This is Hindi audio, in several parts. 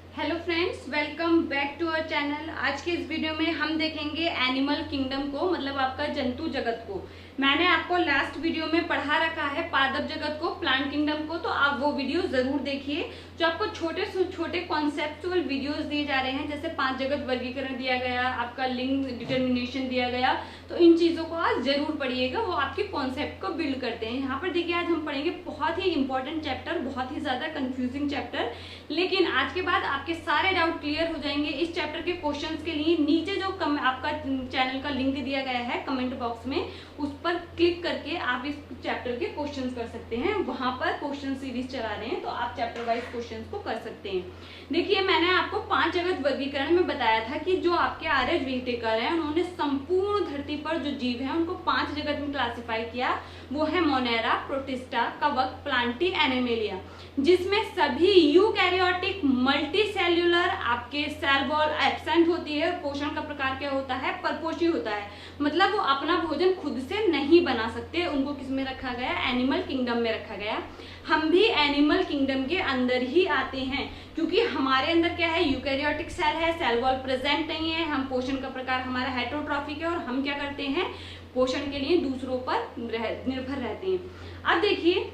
Hello friends, welcome back to our channel. आज के इस वीडियो में हम देखेंगे एनिमल किंगडम को, मतलब आपका जंतु जगत को। मैंने आपको लास्ट वीडियो में पढ़ा रखा है पादप जगत को, प्लांट किंगडम को, तो आप वो वीडियो जरूर देखिए। जो आपको छोटे से छोटे कॉन्सेप्चुअल वीडियोस दिए जा रहे हैं, जैसे 5 जगत वर्गीकरण दिया गया, आपका लिंग डिटर्मिनेशन दिया गया, तो इन चीजों को आज जरूर पढ़िएगा। वो आपके कॉन्सेप्ट को बिल्ड करते हैं। यहाँ पर देखिए, आज हम पढ़ेंगे बहुत ही इंपॉर्टेंट चैप्टर, बहुत ही ज्यादा कंफ्यूजिंग चैप्टर, लेकिन आज के बाद आपके सारे डाउट क्लियर हो जाएंगे। इस चैप्टर के क्वेश्चंस के लिए नीचे जो आपका चैनल का लिंक दिया गया है कमेंट बॉक्स में, उस पर क्लिक करके आप इस चैप्टर के क्वेश्चंस कर सकते हैं। वहां पर क्वेश्चन सीरीज चला रहे हैं, तो आप चैप्टर वाइज क्वेश्चंस को कर सकते हैं। देखिए, मैंने आपको 5 जगत वर्गीकरण में बताया था कि जो आपके आर्य विघटिकर है, उन्होंने संपूर्ण धरती पर जो जीव है उनको 5 जगत में क्लासिफाई किया। वो है मोनेरा, प्रोटिस्टा, कवक, प्लांटी, एनिमेलिया, जिसमें सभी यूकैरियोटिक मल्टी सेल्यूलर आपके सेल वॉल एब्सेंट होती है। पोषण का प्रकार क्या होता है? परपोषी होता है, मतलब वो अपना भोजन खुद से नहीं बना सकते। उनको किस में रखा गया? एनिमल किंगडम में रखा गया। हम भी एनिमल किंगडम के अंदर ही आते हैं, क्योंकि हमारे अंदर क्या है? यूकैरियोटिक सेल है, सेल वॉल प्रेजेंट नहीं है। हम पोषण का प्रकार हमारा हेटेरोट्रॉफिक है, और हम क्या करते हैं? पोषण के लिए दूसरों पर निर्भर रहते हैं। अब देखिए,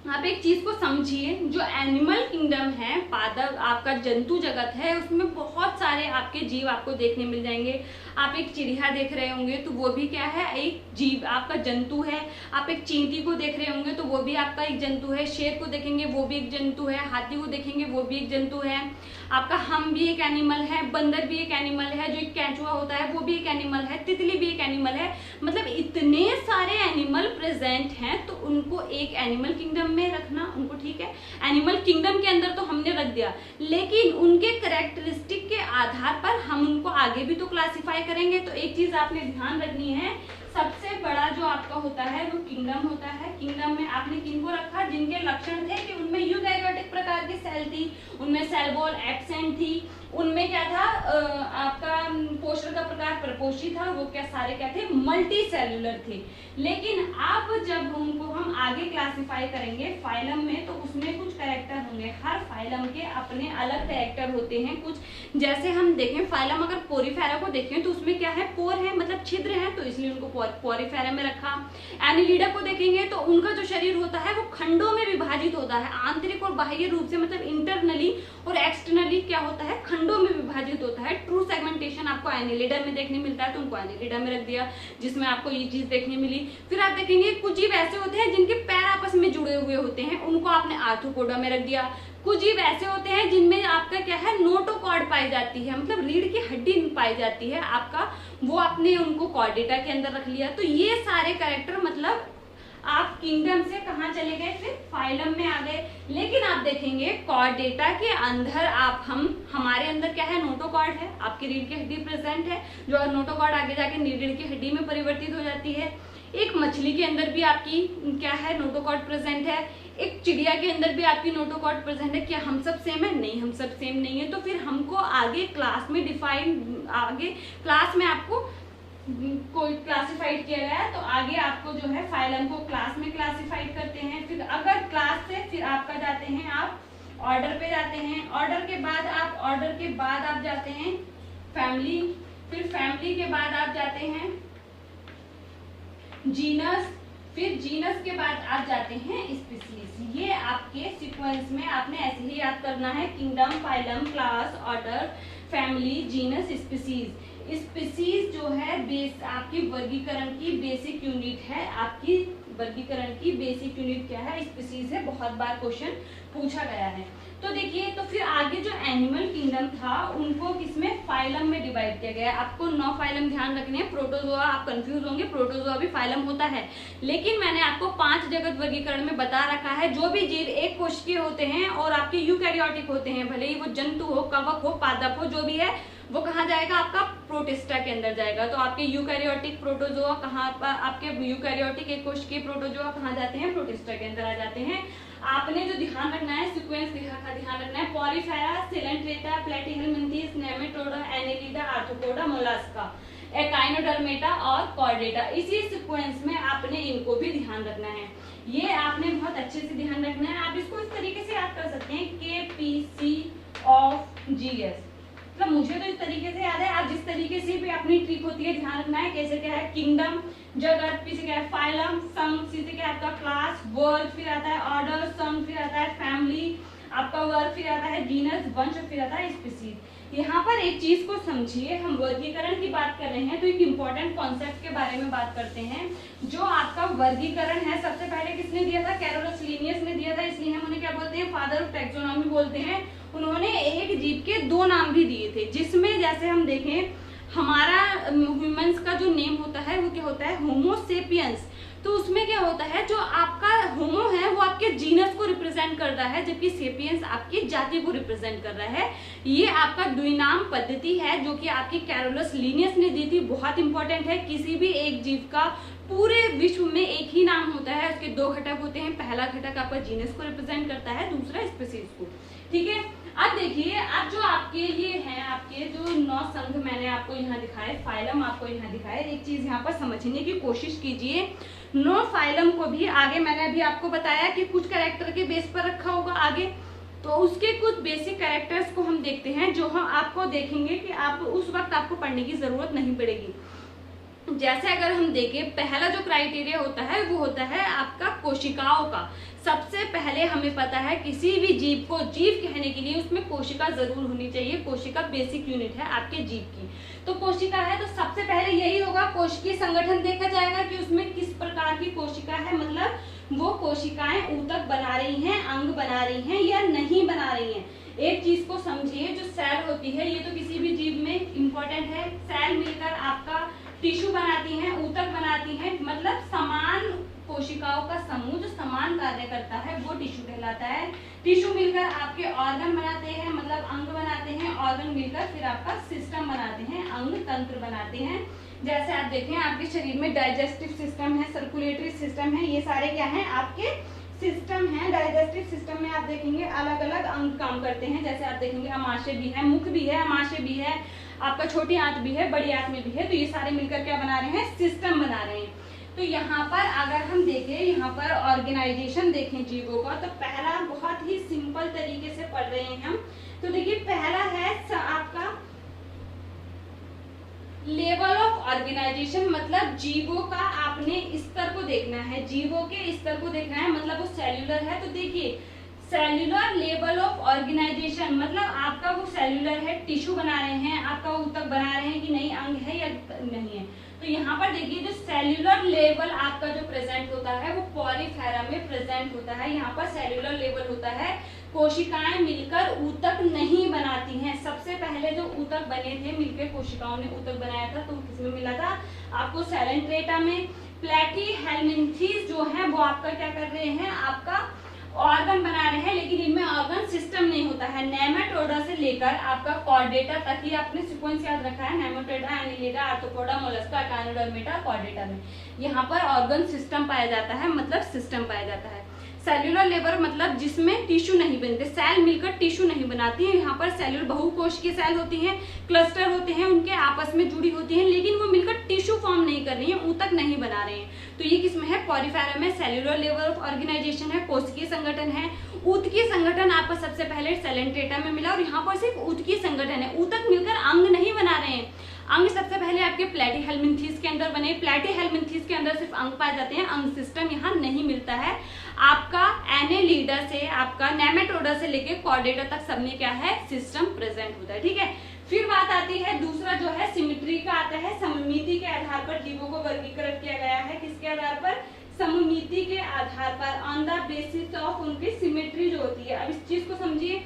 आप एक चीज को समझिए, जो एनिमल किंगडम है, पादप आपका जंतु जगत है, उसमें बहुत सारे आपके जीव आपको देखने मिल जाएंगे। आप एक चिड़िया देख रहे होंगे तो वो भी क्या है? एक जीव, आपका जंतु है। आप एक चींटी को देख रहे होंगे तो वो भी आपका एक जंतु है। शेर को देखेंगे वो भी एक जंतु है। हाथी को देखेंगे वो भी एक जंतु है। आपका हम भी एक एनिमल है, बंदर भी एक एनिमल है, जो एक केंचुआ होता है वो भी एक एनिमल है, तितली भी एक एनिमल है। मतलब इतने सारे एनिमल प्रेजेंट हैं, तो उनको एक एनिमल किंगडम में रखना उनको ठीक है। एनिमल किंगडम के अंदर तो हमने रख दिया, लेकिन उनके कैरेक्टरिस्टिक के आधार पर हम उनको आगे भी तो क्लासिफाई करेंगे। तो एक चीज आपने ध्यान रखनी है, सबसे बड़ा जो आपका होता है वो किंगडम होता है। किंगडम में आपने किनको रखा? जिनके लक्षण थे कि उनमें यूकैरियोटिक प्रकार की सेल थी, उनमें सेल वॉल एब्सेंट थी, उनमें क्या था? आपका पोषण का प्रकार प्रपोषी था। वो क्या सारे क्या थे? मल्टी सेल्यूलर थे। लेकिन अब जब उनको हम आगे क्लासिफाई करेंगे फाइलम में, तो उसमें कुछ कैरेक्टर होंगे। हर फाइलम के अपने अलग कैरेक्टर होते हैं कुछ। जैसे हम देखें फाइलम, अगर पोरीफेरा को देखें तो उसमें क्या है? पोर है, मतलब छिद्र है, तो इसलिए उनको पोरीफेरा में रखा। एनिलिडा को देखेंगे तो उनका जो शरीर होता है वो खंडों में विभाजित होता है, आंतरिक और बाह्य रूप से, मतलब इंटरनली और एक्सटर्नली क्या होता है? खंडों में विभाजित होता है। ट्रू सेगमेंटेशन आपको एनिलिडा में देखने मिलता है, तो उनको एनिलिडा में रख दिया, जिसमें आपको ये चीज देखने मिली। फिर आप देखेंगे कुछ जीव ऐसे होते हैं जिनके पैर आपस में जुड़े हुए होते हैं, उनको आपने आर्थ्रोपोडा में रख दिया। कुछ जीव ऐसे होते हैं जिनमें आपका क्या है? नोटोकॉर्ड पाई जाती है, मतलब रीढ़ की हड्डी पाई जाती है आपका, वो आपने उनको कॉर्डेटा के अंदर रख लिया। तो ये सारे कैरेक्टर, मतलब आप किंगडम से कहाँ चले गए? फिर फाइलम में आ गए। लेकिन आप देखेंगे कॉर्डेटा के अंदर हमारे अंदर क्या है? नोटोकॉर्ड है, आपकी रीढ़ की हड्डी प्रेजेंट है, जो नोटोकॉर्ड आगे जाके रीढ़ की हड्डी में परिवर्तित हो जाती है। एक मछली के अंदर भी आपकी क्या है? नोटोकॉर्ड प्रेजेंट है। एक चिड़िया के अंदर भी आपकी नोटोकॉर्ड प्रेजेंट है। क्या हम सब सेम है? नहीं, हम सब सेम नहीं है। तो फिर हमको आगे क्लास में आगे क्लास में आपको कोई क्लासिफाइड किया गया है, तो आगे आपको जो है फाइलम को क्लास में क्लासिफाइड करते हैं। फिर अगर क्लास से फिर आपका जाते हैं, आप ऑर्डर पे जाते हैं। ऑर्डर के बाद आप जाते हैं फैमिली। फिर फैमिली के बाद आप जाते हैं जीनस। फिर जीनस के बाद आप जाते हैं स्पीसीज। ये आपके सीक्वेंस में आपने ऐसे ही याद करना है, kingdom, phylum, class, order, family, genus, species. Species जो है बेस आपकी वर्गीकरण की बेसिक यूनिट है। आपकी वर्गीकरण की बेसिक यूनिट क्या है? स्पीसीज है। बहुत बार क्वेश्चन पूछा गया है। तो देखिए, तो फिर आगे जो एनिमल किंगडम था उनको किसमें? फाइलम में डिवाइड किया गया। आपको 9 फाइलम ध्यान रखने हैं। प्रोटोजोआ, आप कंफ्यूज होंगे, प्रोटोजोआ भी फाइलम होता है, लेकिन मैंने आपको 5 जगत वर्गीकरण में बता रखा है। जो भी जीव एक कोशिकीय होते हैं और आपके यूकैरियोटिक होते हैं, भले ही वो जंतु हो, कवक हो, पादप हो, जो भी है, वो कहाँ जाएगा? आपका प्रोटिस्टा के अंदर जाएगा। तो आपके यूकैरियोटिक प्रोटोजोआ कहाँ पर? आपके यूकैरियोटिक एक कोशिकीय प्रोटोजोआ कहाँ जाते हैं? प्रोटिस्टा के अंदर आ जाते हैं। आपने जो ध्यान रखना है, सीक्वेंस ध्यान रखना है, Porifera, Coelenterata, Platyhelminthes, Nematoda, Annelida, Arthropoda, Mollusca, Echinodermata और कॉर्डेटा। इसी सीक्वेंस में आपने इनको भी ध्यान रखना है। ये आपने बहुत अच्छे से ध्यान रखना है। आप इसको इस तरीके से याद कर सकते हैं, KPC ऑफ GS। मतलब मुझे तो इस तरीके से याद है, आप जिस तरीके से भी अपनी ट्रिक होती है ध्यान रखना है। कैसे क्या है, किंगडम जगत, फिर से क्या है फाइलम, संघ, फिर से क्या है आपका क्लास, वर्ल्ड, फिर आता है ऑर्डर, संघ, फिर आता है फैमिली, आपका वर्ग, फिर आता है जीनस, वंश, फिर आता है स्पीसीज। यहाँ पर एक चीज को समझिए, हम वर्गीकरण की बात कर रहे हैं तो एक इम्पोर्टेंट कॉन्सेप्ट के बारे में बात करते हैं। जो आपका वर्गीकरण है सबसे पहले किसने दिया था, कैरोलस लिनियस ने दिया था, इसलिए हम उन्हें क्या बोलते हैं, फादर ऑफ टैक्सोनॉमी बोलते हैं। उन्होंने एक जीव के 2 नाम भी दिए थे, जिसमें जैसे हम देखें हमारा ह्यूमंस का जो नेम होता है वो क्या होता है, होमो सेपियंस। तो उसमें क्या होता है, जो आपका होमो है वो आपके जीनस को रिप्रेजेंट कर रहा है, जबकि सेपियंस आपकी जाति को रिप्रेजेंट कर रहा है। ये आपका द्विनाम पद्धति है जो कि आपकी कैरोलस लिनियस ने दी थी, बहुत इंपॉर्टेंट है। किसी भी एक जीव का पूरे विश्व में एक ही नाम होता है, उसके 2 घटक होते हैं, पहला घटक आपका जीनस को रिप्रेजेंट करता है, दूसरा स्पीसीज को। ठीक है, अब देखिए, अब जो आपके ये हैं, आपके जो 9 संघ मैंने आपको यहाँ दिखाए, फाइलम आपको यहाँ दिखाए, एक चीज यहाँ पर समझने की कोशिश कीजिए। 9 फाइलम को भी आगे मैंने अभी आपको बताया कि कुछ कैरेक्टर के बेस पर रखा होगा आगे, तो उसके कुछ बेसिक कैरेक्टर्स को हम देखते हैं, जो हम आपको देखेंगे कि आप उस वक्त आपको पढ़ने की जरूरत नहीं पड़ेगी। जैसे अगर हम देखें, पहला जो क्राइटेरिया होता है वो होता है आपका कोशिकाओं का। सबसे पहले हमें पता है किसी भी जीव को जीव कहने के लिए उसमें कोशिका जरूर होनी चाहिए। कोशिका बेसिक यूनिट है आपके जीव की। तो कोशिका है तो सबसे पहले यही होगा, कोशिकीय संगठन देखा जाएगा कि उसमें किस प्रकार की कोशिका है, मतलब वो कोशिकाएं ऊतक बना रही हैं, अंग बना रही हैं या नहीं बना रही हैं। एक चीज को समझिए, जो सेल होती है ये तो किसी भी जीव में इंपॉर्टेंट है। सेल मिलकर आपका टिश्यू बनाती हैं, ऊतक बनाती हैं, मतलब समान कोशिकाओं का समूह जो समान कार्य करता है वो टिश्यू कहलाता है। टिश्यू मिलकर आपके ऑर्गन बनाते हैं, मतलब अंग बनाते हैं, ऑर्गन मिलकर फिर आपका सिस्टम बनाते हैं, अंग तंत्र बनाते हैं। जैसे आप देखें आपके शरीर में डाइजेस्टिव सिस्टम है, सर्कुलेटरी सिस्टम है, ये सारे क्या है आपके सिस्टम है। डाइजेस्टिव सिस्टम में आप देखेंगे अलग अलग अंग काम करते हैं। जैसे आप देखेंगे अमाशय भी है, मुख भी है, अमाशय भी है, आपका छोटी आंत भी है, बड़ी आंत में भी है। तो ये सारे मिलकर क्या बना रहे हैं, सिस्टम बना रहे हैं। तो यहाँ पर अगर हम देखें, यहाँ पर ऑर्गेनाइजेशन देखें जीवों का, तो पहला बहुत ही सिंपल तरीके से पढ़ रहे हैं हम। तो देखिए पहला है आपका लेवल ऑफ ऑर्गेनाइजेशन, मतलब जीवों का आपने स्तर को देखना है, जीवों के स्तर को देखना है, मतलब वो सेल्यूलर है। तो देखिए सेल्यूलर लेवल ऑफ ऑर्गेनाइजेशन, मतलब आपका वो सेल्यूलर है, टिश्यू बना रहे हैं, आपका ऊतक बना रहे हैं कि नहीं, अंग है या नहीं है। तो यहाँ पर देखिए जो सेल्यूलर लेवल आपका जो प्रेजेंट होता है वो पॉलीफेरा में प्रेजेंट होता है। यहाँ पर सेल्यूलर लेवल होता है, कोशिकाएं मिलकर ऊतक नहीं बनाती हैं। सबसे पहले जो ऊतक बने थे मिलकर कोशिकाओं ने ऊतक बनाया था, तो किसमें मिला था आपको, सेलेंट्रेटा में। प्लेटीहेल्मिन्थेस जो है वो आपका क्या कर रहे हैं, आपका ऑर्गन बना रहे हैं, लेकिन इनमें ऑर्गन सिस्टम नहीं होता है। नेमाटोडा से लेकर आपका कॉर्डेटा तक ही आपने सीक्वेंस याद रखा है, Nematoda, Annelida, arthropoda, Mollusca, echinodermata, Chordata में यहाँ पर ऑर्गन सिस्टम पाया जाता है, मतलब सिस्टम पाया जाता है। सेल्यूलर लेवल मतलब जिसमें टिश्यू नहीं बनते, सेल मिलकर टिश्यू नहीं बनाती है। यहाँ पर सेल्यूलर बहुकोशिकीय सेल होती हैं, क्लस्टर होते हैं, उनके आपस में जुड़ी होती हैं, लेकिन वो मिलकर टिश्यू फॉर्म नहीं कर रही हैं, ऊतक नहीं बना रहे हैं। तो ये किसमें है, पॉलीफेरा में सेल्यूलर लेवल ऑफ ऑर्गेनाइजेशन है, कोशिकीय संगठन है। ऊतकीय संगठन आपको सबसे पहले सेलेंट्रेटा में मिला, और यहाँ पर सिर्फ ऊतकीय संगठन है, ऊतक मिलकर अंग नहीं बना रहे हैं। अंग सबसे पहले आपके प्लेटीहेल्मिन्थेस के अंदर बने, प्लेटीहेल्मिन्थेस के अंदर सिर्फ अंग पाए जाते हैं, अंग सिस्टम यहाँ नहीं मिलता है। आपका एनेलिडा से आपका नेमाटोडा से लेके कॉर्डेटा तक सब में क्या है, सिस्टम प्रेजेंट होता है। ठीक है, फिर बात आती है दूसरा जो है सिमेट्री का आता है। सममिति के आधार पर जीवों को वर्गीकृत किया गया है, किसके आधार पर, सममिति के आधार पर, ऑन द बेसिस ऑफ उनकी सिमेट्री जो होती है। अब इस चीज को समझिए,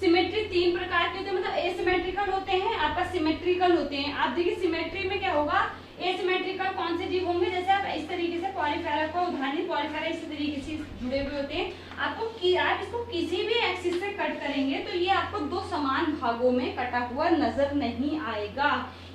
सिमेट्री 3 प्रकार के होते हैं, मतलब एसिमेट्रिकल होते हैं, आपका सिमेट्रिकल होते हैं। आप देखिए सिमेट्री में क्या होगा, एसिमेट्रिकल कौन से जीव होंगे, जैसे आप इस तरीके से पॉलीफेरा को उदाहरण, पॉलीफेरा इस तरीके से जुड़े हुए होते हैं। आपको आप इसको किसी भी एक्सिस से कट करेंगे तो ये आपको 2 समान भागों में कटा हुआ नजर नहीं आएगा।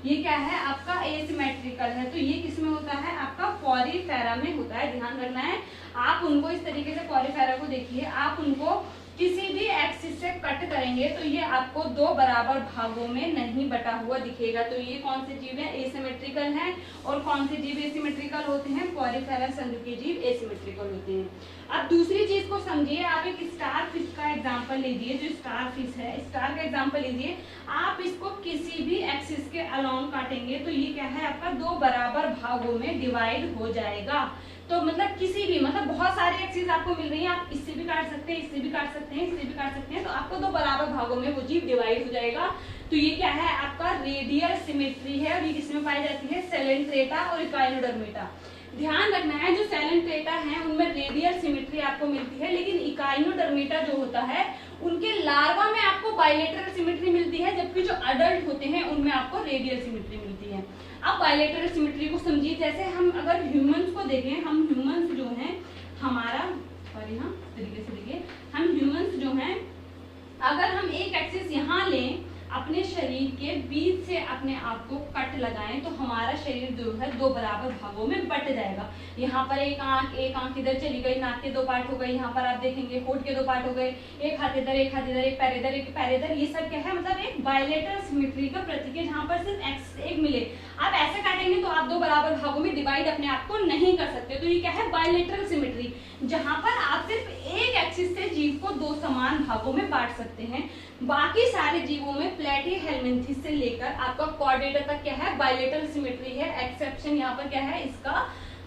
ये क्या है आपका एसिमेट्रिकल है। तो ये किसमें होता है, आपका पॉलीफेरा में होता है, ध्यान रखना है। आप उनको इस तरीके से पॉलीफेरा को देखिए, आप उनको किसी भी एक्सिस से कट कट करेंगे तो ये आपको दो बराबर भागों में नहीं बटा हुआ दिखेगा। तो ये कौन से जीव है, एसिमेट्रिकल है। और कौन से जीव एसिमेट्रिकल होते हैं, पॉलीफेरा संघ के जीव एसिमेट्रिकल होते हैं। अब दूसरी चीज को समझिए, आप एक स्टार फिश का एग्जांपल लीजिए। जो स्टार फिश है, स्टार का एग्जांपल लीजिए। आप इसको किसी भी एक्सिस के अलोंग काटेंगे तो ये क्या है, आपका दो बराबर भागों में डिवाइड हो जाएगा। तो मतलब किसी भी, मतलब बहुत सारे एक्सिस आपको मिल रही है, आप इससे भी काट सकते हैं, इससे भी काट सकते हैं, इससे भी काट सकते हैं, तो आपको दो बराबर भागों में वो जीव डिवाइड हो जाएगा। तो ये क्या है, आपका रेडियल सिमेट्री है। और ये किसमें पाई जाती है, सेलेंट्रेटा और इकाइनोडर्मेटा। ध्यान रखना है, जो सेलेंट्रेटा है उनमें रेडियल सिमेट्री आपको मिलती है, लेकिन इकाइनोडर्मेटा जो होता है उनके लार्वा में आपको बाइलेटरल सिमेट्री मिलती है, जबकि जो अडल्ट होते हैं उनमें आपको रेडियल सिमेट्री मिलती है। अब बाइलेटरल सिमेट्री को समझिए, जैसे हम अगर ह्यूमंस को देखें, हम ह्यूमंस जो हैं हमारा, सॉरी हाँ तरीके से देखिए, हम ह्यूमंस जो हैं अगर हम एक एक्सिस यहाँ लें, अपने शरीर के बीच से अपने आप को कट लगाएं तो हमारा शरीर जो है दो बराबर भागों में बट जाएगा। यहाँ पर एक आंख इधर चली गई, नाक के दो पार्ट हो गए, यहाँ पर आप देखेंगे होठ के दो पार्ट हो गए, एक हाथ इधर, एक हाथ इधर, एक पैर इधर, एक पैर इधर। ये सब क्या है, मतलब एक बाइलेटरल सिमेट्री का प्रतीक है, जहाँ पर सिर्फ एक्स एक मिले। आप ऐसे काटेंगे तो आप दो बराबर भागों में डिवाइड अपने आप को नहीं कर सकते। तो ये क्या है, बाइलेटरल सिमेट्री, जहाँ पर आप सिर्फ एक एक्सिस से जीव को दो समान भागों में बांट सकते हैं। बाकी सारे जीवों में प्लेटीहेल्मिन्थेस से लेकर आपका कॉर्डेटा तक क्या है, बाइलेटरल सिमेट्री है। एक्सेप्शन यहाँ पर क्या है, इसका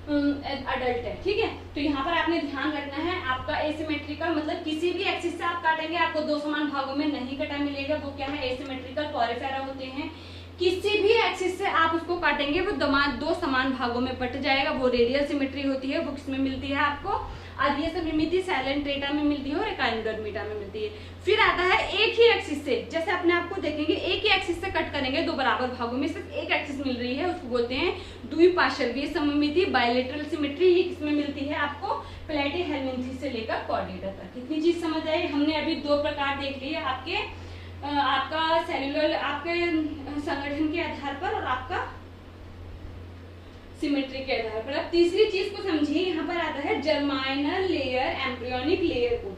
अडल्ट है, ठीक है। तो यहाँ पर आपने ध्यान रखना है, आपका एसिमेट्रिकल मतलब किसी भी एक्सिस से आप काटेंगे आपको दो समान भागों में नहीं कटा मिलेगा, वो क्या है, एसिमेट्रिकल पॉलीफेरा होते हैं। किसी भी एक्सिस से आप उसको काटेंगे वो दो समान भागों में बट जाएगा, वो रेडियल सिमेट्री होती है। वो किसमें मिलती है आपको, आधी समिति सेलेंट्रेटा में मिलती है और इकाइनोडर्मेटा में मिलती है। फिर आता है एक ही एक्सिस से, जैसे अपने आप को देखेंगे एक ही एक्सिस से कट करेंगे दो बराबर भागों में, सिर्फ एक एक्सिस मिल रही है, उसको बोलते हैं द्विपार्श्वीय सममिति बाइलेटरल सिमेट्री। ये किसमें मिलती है आपको, प्लेटीहेल्मिन्थेस से लेकर कॉर्डेटा तक। कितनी चीज समझ आई, हमने अभी दो प्रकार देख लिए आपका सेलुलर आपके संगठन के आधार पर और आपका सिमेट्री के आधार पर। अब तीसरी चीज को समझिए, यहाँ पर आता है जर्माइनल लेयर, एम्ब्रियोनिक लेयर को।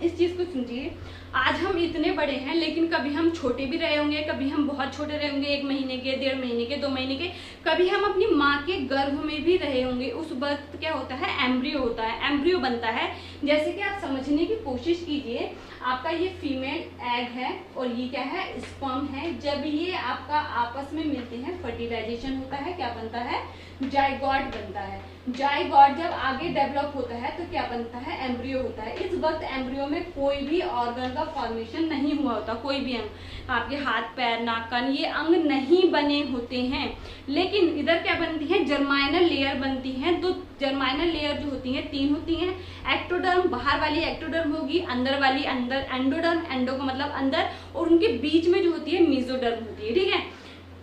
इस चीज को समझिए, आज हम इतने बड़े हैं लेकिन कभी हम छोटे भी रहे होंगे, कभी हम बहुत छोटे रहे होंगे, 1 महीने के, 1.5 महीने के, 2 महीने के, कभी हम अपनी माँ के गर्भ में भी रहे होंगे। उस वक्त क्या होता है, एम्ब्रियो होता है, एम्ब्रियो बनता है। जैसे कि आप समझने की कोशिश कीजिए, आपका ये फीमेल एग है और ये क्या है, स्पर्म है। जब ये आपका आपस में मिलते हैं फर्टिलाइजेशन होता है, क्या बनता है, जाइगोट बनता है। जाइगोट जब आगे डेवलप होता है तो क्या बनता है, एम्ब्रियो होता है। इस वक्त एम्ब्रियो में कोई भी ऑर्गन का फॉर्मेशन नहीं हुआ होता, कोई भी अंग, आपके हाथ पैर नाक कान ये अंग नहीं बने होते हैं। लेकिन इधर क्या बनती है, जर्माइनल लेयर बनती है। तो जर्माइनल लेयर जो होती है 3 होती हैं। एक्टोडर्म, बाहर वाली एक्टोडर्म होगी, अंदर वाली अंदर एंडोडर्म, एंडो का मतलब अंदर, और उनके बीच में जो होती है मेसोडर्म होती है, ठीक है।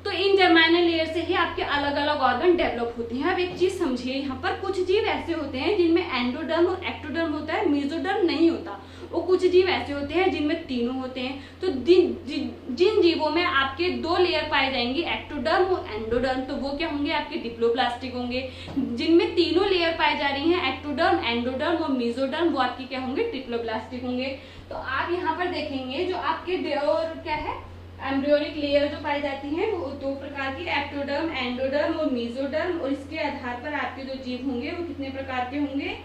तो इन जर्माइनल लेयर से ही आपके अलग अलग ऑर्गन डेवलप होते हैं। अब एक चीज समझिए, यहाँ पर कुछ जीव ऐसे होते हैं जिनमें एंडोडर्म और एक्टोडर्म होता है, मेसोडर्म नहीं होता। वो कुछ जीव ऐसे होते हैं जिनमें तीनों होते हैं। तो जिन जीवों में आपके 2 लेयर पाए जाएंगे, एक्टोडर्म और एंडोडर्म, तो वो क्या होंगे, आपके डिप्लोप्लास्टिक होंगे। जिनमें तीनों लेयर पाई जा रही हैं, एक्टोडर्म, एंडोडर्म और मेसोडर्म, वो आपकी क्या होंगे, ट्रिप्लोप्लास्टिक होंगे। तो आप यहाँ पर देखेंगे जो आपके और क्या है, एम्ब्रियोनिक लेयर जो पाई जाती हैं वो 2 प्रकार की, एक्टोडर्म, एंडोडर्म और मेसोडर्म। और इसके आधार पर आपके जो जीव होंगे वो कितने प्रकार के होंगे,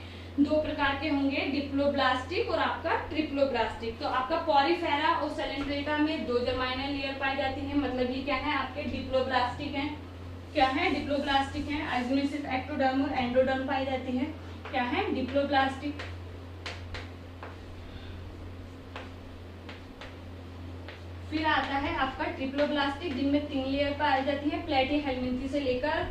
2 प्रकार के होंगे, डिप्लोब्लास्टिक और आपका ट्रिप्लोब्लास्टिक। तो आपका पॉलीफेरा और सेलेंट्रेटा में 2 जर्माइनल लेयर पाई जाती हैं, मतलब ये क्या है, आपके डिप्लोब्लास्टिक हैं। क्या है, डिप्लोब्लास्टिक हैं। इसमें सिर्फ एक्टोडर्म और एंडोडर्म पाई जाती है, क्या है, डिप्लोब्लास्टिक। फिर आता है आपका ट्रिप्लोब्लास्टिक, जिनमें 3 लेयर पाई जाती है, प्लेटीहेल्मिन्थेस से लेकर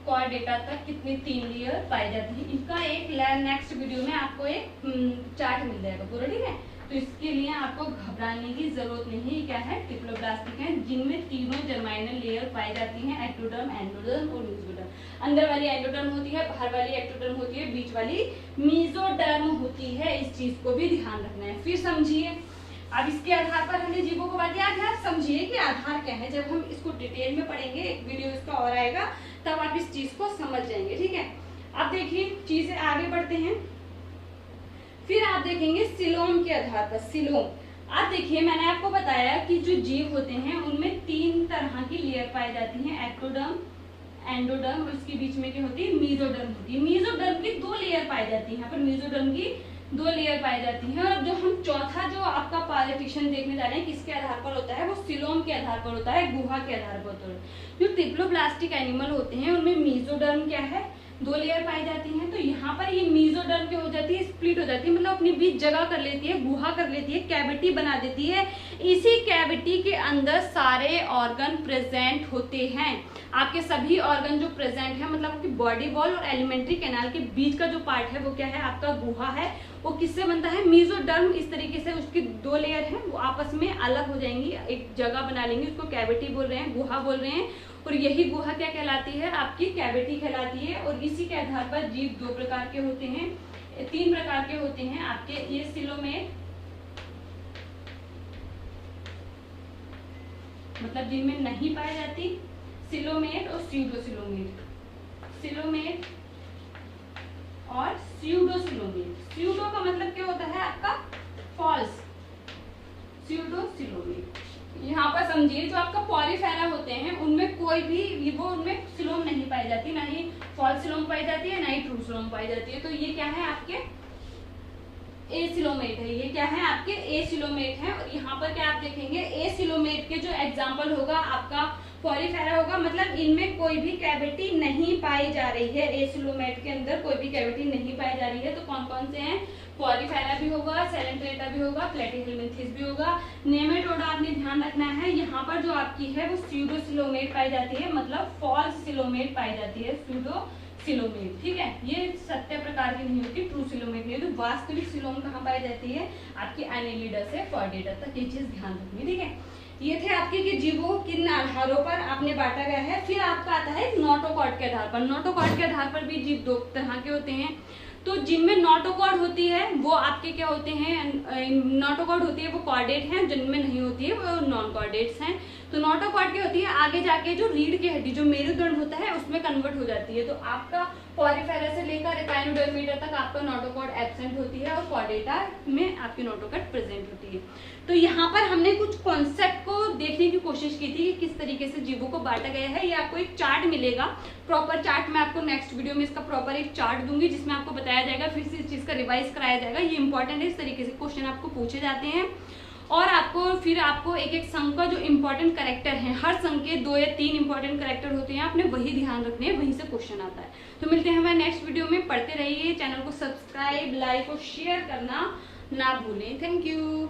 कॉर्डेटा तक कितनी 3 लेयर पाई जाती है। इनका एक नेक्स्ट वीडियो में आपको एक चार्ट मिल जाएगा पूरा, ठीक है। तो इसके लिए आपको घबराने की जरूरत नहीं। क्या है, ट्रिप्लोब्लास्टिक है, जिनमें तीनों जर्माइनल लेयर पाई जाती हैं, एक्टोडर्म, एंडोडर्म और मेसोडर्म। अंदर वाली एंडोडर्म होती है, बाहर वाली एक्टोडर्म होती है, बीच वाली मेसोडर्म होती है। इस चीज को भी ध्यान रखना है। फिर समझिए, अब इसके आधार पर हमने जीवों को बात किया। आप समझिए कि आधार क्या है। जब हम इसको डिटेल में पढ़ेंगे, एक वीडियो इसका और आएगा, तब आप इस चीज को समझ जाएंगे, ठीक है। अब देखिए, चीजें आगे बढ़ते हैं। फिर आप देखेंगे सिलोम के आधार पर। सिलोम आप देखिए, मैंने आपको बताया कि जो जीव होते हैं उनमें 3 तरह की लेयर पाई जाती है, एक्टोडर्म, एंडोडर्म और उसके बीच में क्या होती है, मीजोडर्म होती है। मीजोडर्म की 2 लेयर पाई जाती है, यहाँ पर मीजोडर्म की 2 लेयर पाई जाती है। और जो हम चौथा जो आपका पार्टीशन देखने जा रहे हैं किसके आधार पर होता है, वो सिलोम के आधार पर होता है, गुहा के आधार पर होता है। जो ट्रिप्लोब्लास्टिक एनिमल होते हैं उनमें मीजोडर्म क्या है, 2 लेयर पाई जाती हैं। तो यहाँ पर ये मीजोडर्म क्या हो जाती है, स्प्लिट हो जाती है, मतलब अपनी बीच जगह कर लेती है, गुहा कर लेती है, कैविटी बना देती है। इसी कैविटी के अंदर सारे ऑर्गन प्रेजेंट होते हैं। आपके सभी ऑर्गन जो प्रेजेंट है, मतलब आपकी बॉडी वॉल और एलिमेंट्री कैनाल के बीच का जो पार्ट है वो क्या है, आपका गुहा है। वो किससे बनता है, मीजोडर्म। इस तरीके से उसकी 2 लेयर है, वो आपस में अलग हो जाएंगी, एक जगह बना लेंगी, उसको कैविटी बोल रहे हैं, गुहा बोल रहे हैं। और यही गुहा क्या कहलाती है, आपकी कैविटी कहलाती है। और इसी के आधार पर जीव 2 प्रकार के होते हैं, 3 प्रकार के होते हैं आपके, ये सिलोमेट, मतलब जिनमें नहीं पाई जाती, सिलोमेट और स्यूडोसिलोमेट। सिलोमेट और स्यूडोसिलोमेट। स्यूडो का मतलब क्या होता है आपका, फॉल्स। स्यूडोसिलोमेट यहाँ पर समझिए, जो आपका पॉलीफेरा होते हैं उनमें कोई भी वो उनमें सिलोम नहीं पाई जाती, ना ही फॉल्स सिलोम पाई जाती है, ना ही ट्रू सिलोम पाई जाती है। तो ये क्या है, आपके ए सिलोमेट है। ये क्या है, आपके ए सिलोमेट है। और यहाँ पर क्या आप देखेंगे, ए सिलोमेट के जो एग्जाम्पल होगा आपका पॉलीफेरा होगा, मतलब इनमें कोई भी कैविटी नहीं पाई जा रही है। ए सिलोमेट के अंदर कोई भी कैविटी नहीं पाई जा रही है। तो कौन कौन से हैं, पॉलीफेरा भी होगा, सेलेंट्रेटा भी होगा, प्लेटिहेल्मिन्थेस भी होगा। नेमेटोडा आपने ध्यान रखना है, यहाँ पर जो आपकी है वो स्यूडोसिलोमेट पाई जाती है, मतलब फॉल्स सिलोमेट पाई जाती है, स्यूडोसिलोमेट। ठीक है, ये 7 प्रकार की नहीं होती, ट्रू सिलोमेट नहीं होती। वास्तविक सिलोम कहाँ पाई जाती है, आपकी एनेलिडा से कॉर्डेटा तक। ये चीज ध्यान रखनी, ठीक है। ये थे आपके कि जीवों को किन आधारों पर आपने बांटा गया है। फिर आपका आता है नोटोकॉर्ड के आधार पर। नोटोकॉर्ड के आधार पर भी जीव 2 तरह के होते हैं। तो जिनमें नोटोकॉर्ड होती है वो आपके क्या होते हैं, नोटोकॉर्ड होती है वो कॉर्डेट हैं, जिनमें नहीं होती है वो नॉन कॉर्डेट्स हैं। तो नोटोकॉर्ड की होती है आगे जाके जो रीढ़ की हड्डी, जो मेरुदंड होता है उसमें कन्वर्ट हो जाती है। तो आपका पॉलीफेरा से लेकर एकाइनोडर्मिटा तक आपका नोटोकॉर्ड एब्सेंट होती है और कॉर्डेटा में आपकी नोटोकॉर्ड प्रेजेंट होती है। तो यहाँ पर हमने कुछ कॉन्सेप्ट को देखने की कोशिश की थी कि किस तरीके से जीवों को बांटा गया है। ये आपको एक चार्ट मिलेगा, प्रॉपर चार्ट। मैं आपको नेक्स्ट वीडियो में इसका प्रॉपर एक चार्ट दूंगी जिसमें आपको बताया जाएगा, फिर से इस चीज का रिवाइज कराया जाएगा। ये इंपॉर्टेंट है, इस तरीके से क्वेश्चन आपको पूछे जाते हैं। और आपको एक एक संघ का जो इंपॉर्टेंट कैरेक्टर है, हर संघ के 2 या 3 इंपॉर्टेंट कैरेक्टर होते हैं, आपने वही ध्यान रखने हैं, वहीं से क्वेश्चन आता है। तो मिलते हैं हमारे नेक्स्ट वीडियो में। पढ़ते रहिए, चैनल को सब्सक्राइब, लाइक और शेयर करना ना भूलें। Thank you.